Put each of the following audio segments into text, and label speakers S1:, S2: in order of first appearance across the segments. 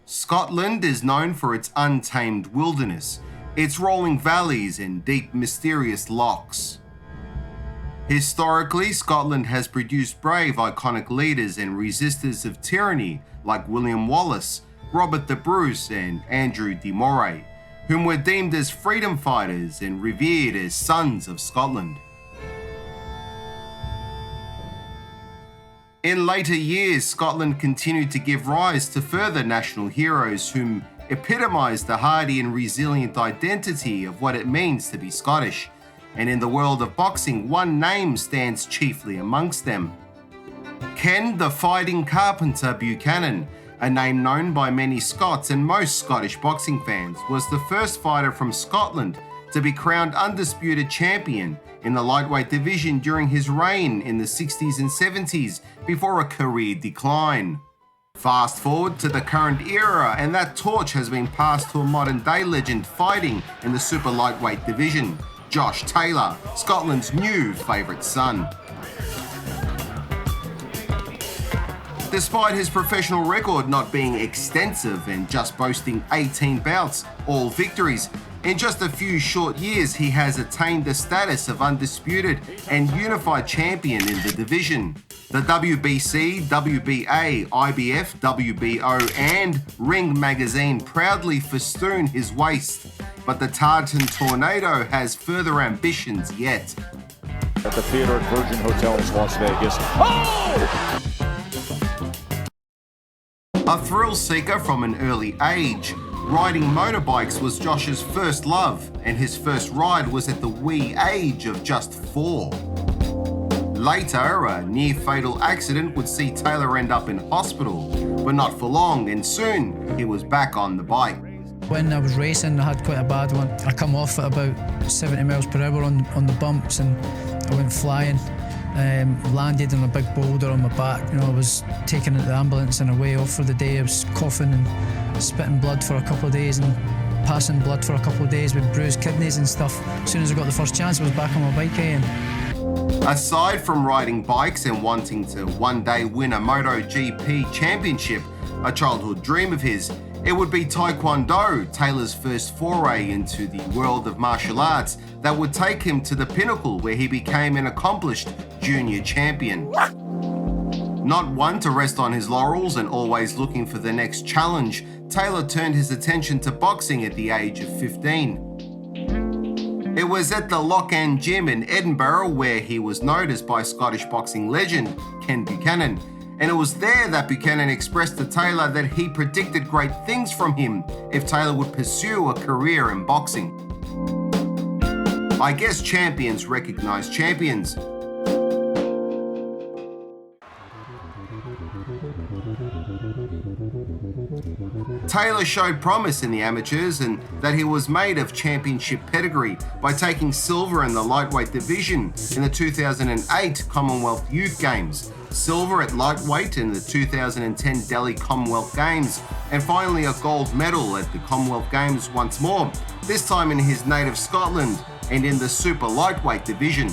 S1: Scotland is known for its untamed wilderness, its rolling valleys and deep mysterious lochs. Historically, Scotland has produced brave iconic leaders and resistors of tyranny like William Wallace, Robert the Bruce and Andrew de Moray, whom were deemed as freedom fighters and revered as sons of Scotland. In later years, Scotland continued to give rise to further national heroes whom epitomised the hardy and resilient identity of what it means to be Scottish, and in the world of boxing, one name stands chiefly amongst them. Ken the Fighting Carpenter Buchanan, a name known by many Scots and most Scottish boxing fans, was the first fighter from Scotland to be crowned undisputed champion in the lightweight division during his reign in the 60s and 70s before a career decline. Fast forward to the current era, and that torch has been passed to a modern day legend fighting in the super lightweight division, Josh Taylor, Scotland's new favourite son. Despite his professional record not being extensive and just boasting 18 bouts, all victories, in just a few short years he has attained the status of undisputed and unified champion in the division. The WBC, WBA, IBF, WBO and Ring Magazine proudly festoon his waist, but the Tartan Tornado has further ambitions yet.
S2: At the theater at Virgin Hotels, Las Vegas. Oh!
S1: A thrill seeker from an early age, riding motorbikes was Josh's first love, and his first ride was at the wee age of just 4. Later, a near-fatal accident would see Taylor end up in hospital, but not for long, and soon he was back on the bike.
S3: When I was racing, I had quite a bad one. I come off at about 70 miles per hour on the bumps, and I went flying. Landed on a big boulder on my back. I was taken into the ambulance and away off for the day. I was coughing and spitting blood for a couple of days and passing blood for a couple of days with bruised kidneys and stuff. As soon as I got the first chance, I was back on my bike again.
S1: Aside from riding bikes and wanting to one day win a MotoGP championship, a childhood dream of his, it would be Taekwondo, Taylor's first foray into the world of martial arts, that would take him to the pinnacle where he became an accomplished junior champion. Not one to rest on his laurels and always looking for the next challenge, Taylor turned his attention to boxing at the age of 15. It was at the Loch End Gym in Edinburgh where he was noticed by Scottish boxing legend Ken Buchanan, and it was there that Buchanan expressed to Taylor that he predicted great things from him if Taylor would pursue a career in boxing. I guess champions recognise champions. Taylor showed promise in the amateurs and that he was made of championship pedigree by taking silver in the lightweight division in the 2008 Commonwealth Youth Games, silver at lightweight in the 2010 Delhi Commonwealth Games, and finally a gold medal at the Commonwealth Games once more, this time in his native Scotland and in the super lightweight division.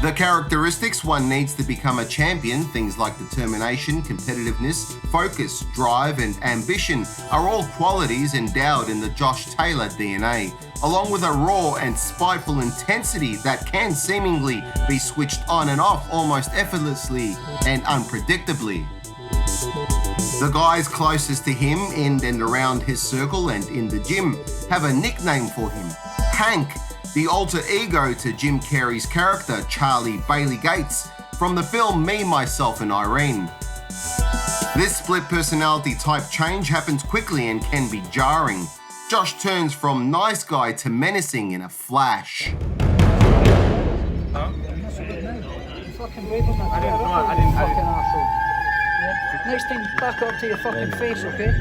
S1: The characteristics one needs to become a champion, things like determination, competitiveness, focus, drive and ambition, are all qualities endowed in the Josh Taylor DNA, along with a raw and spiteful intensity that can seemingly be switched on and off almost effortlessly and unpredictably. The guys closest to him in and around his circle and in the gym have a nickname for him, Hank, the alter ego to Jim Carrey's character Charlie Bailey Gates from the film Me, Myself and Irene. This split personality type change happens quickly and can be jarring. Josh turns from nice guy to menacing in a flash.
S3: Next time, back up to your fucking face, okay?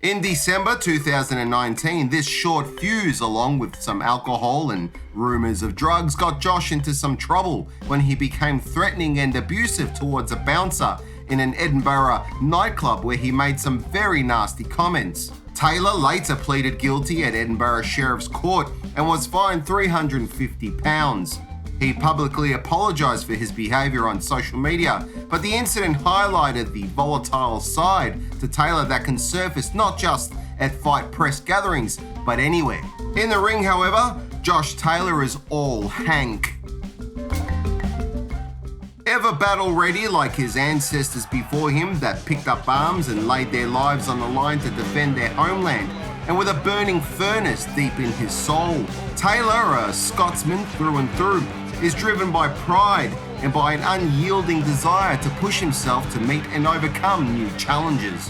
S1: In December 2019, this short fuse, along with some alcohol and rumours of drugs, got Josh into some trouble when he became threatening and abusive towards a bouncer in an Edinburgh nightclub where he made some very nasty comments. Taylor later pleaded guilty at Edinburgh Sheriff's Court and was fined £350. He publicly apologised for his behaviour on social media, but the incident highlighted the volatile side to Taylor that can surface not just at fight press gatherings, but anywhere. In the ring, however, Josh Taylor is all Hank. Ever battle ready like his ancestors before him that picked up arms and laid their lives on the line to defend their homeland, and with a burning furnace deep in his soul, Taylor, a Scotsman through and through, is driven by pride and by an unyielding desire to push himself to meet and overcome new challenges.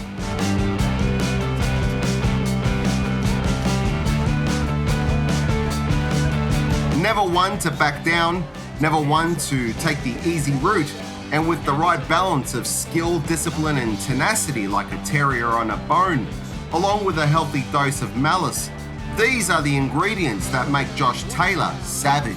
S1: Never one to back down, never one to take the easy route, and with the right balance of skill, discipline and tenacity like a terrier on a bone, along with a healthy dose of malice, these are the ingredients that make Josh Taylor savage.